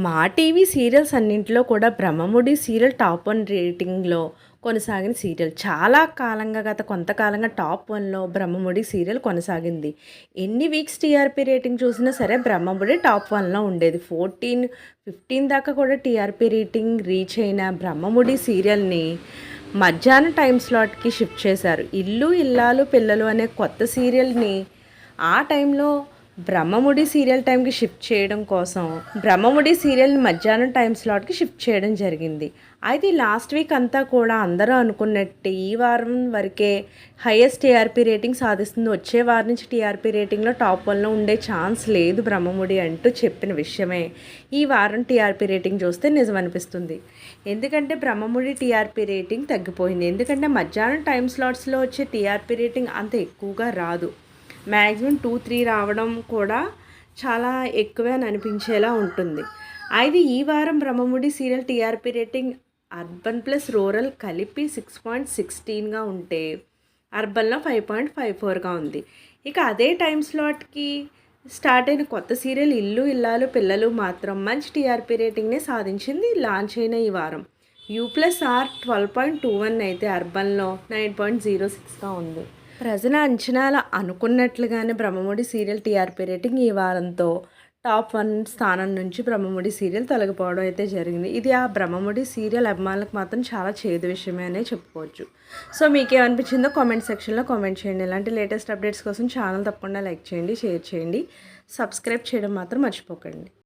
మా TV serials అన్నింటిలో కూడా బ్రహ్మముడి సీరియల్ టాప్ 1 రేటింగ్‌లో కొనసాగిన సీరియల్. చాలా కాలంగా గత కొంతకాలంగా టాప్ 1లో బ్రహ్మముడి సీరియల్ కొనసాగింది. ఎన్ని వీక్స్ టీఆర్పీ రేటింగ్ చూసినా సరే బ్రహ్మముడి టాప్ 1లో ఉండేది. 14, 15 దాకా కూడా టీఆర్పీ రేటింగ్ రీచ్ అయిన బ్రహ్మముడి సీరియల్‌ని మధ్యాహ్నం టైమ్ స్లాట్‌కి షిఫ్ట్ చేశారు. ఇల్లు ఇల్లాలు పిల్లలు అనే కొత్త సీరియల్‌ని ఆ టైంలో బ్రహ్మముడి సీరియల్ టైంకి షిఫ్ట్ చేయడం కోసం బ్రహ్మముడి సీరియల్ని మధ్యాహ్నం టైం స్లాట్కి షిఫ్ట్ చేయడం జరిగింది. అయితే లాస్ట్ వీక్ అంతా కూడా అందరూ అనుకున్నట్టు ఈ వారం వరకే హైయెస్ట్ టీఆర్పీ రేటింగ్ సాధిస్తుంది, వచ్చే వారం నుంచి టీఆర్పీ రేటింగ్లో టాప్ 1లో ఉండే ఛాన్స్ లేదు బ్రహ్మముడి అంటూ చెప్పిన విషయమే ఈ వారం టీఆర్పీ రేటింగ్ చూస్తే నిజం అనిపిస్తుంది. ఎందుకంటే బ్రహ్మముడి టీఆర్పీ రేటింగ్ తగ్గిపోయింది. ఎందుకంటే మధ్యాహ్నం టైం స్లాట్స్లో వచ్చే టీఆర్పీ రేటింగ్ అంత ఎక్కువగా రాదు. మ్యాక్సిమం 2-3 రావడం కూడా చాలా ఎక్కువే అని అనిపించేలా ఉంటుంది. అయితే ఈ వారం Brahmamudi serial TRP rating urban plus rural కలిపి 6.16గా ఉంటే అర్బన్లో 5.54గా ఉంది. ఇక అదే టైం స్లాట్కి స్టార్ట్ అయిన కొత్త సీరియల్ ఇల్లు ఇల్లాలు పిల్లలు మాత్రం మంచి టీఆర్పీ రేటింగ్నే సాధించింది లాంచ్ అయిన ఈ వారం. U+R 12.21 అయితే అర్బన్లో 9.06గా ఉంది. ప్రజల అంచనాల అనుకున్నట్లుగానే బ్రహ్మముడి సీరియల్ టీఆర్పీ రేటింగ్ ఈ వారంతో టాప్ 1 స్థానం నుంచి బ్రహ్మముడి సీరియల్ తొలగిపోవడం అయితే జరిగింది. ఇది ఆ బ్రహ్మముడి సీరియల్ అభిమానులకు మాత్రం చాలా చేదు విషయమే అనే చెప్పుకోవచ్చు. సో మీకేమనిపించిందో కామెంట్ సెక్షన్లో కామెంట్ చేయండి. ఇలాంటి లేటెస్ట్ అప్డేట్స్ కోసం ఛానల్ తప్పకుండా లైక్ చేయండి, షేర్ చేయండి, సబ్స్క్రైబ్ చేయడం మాత్రం మర్చిపోకండి.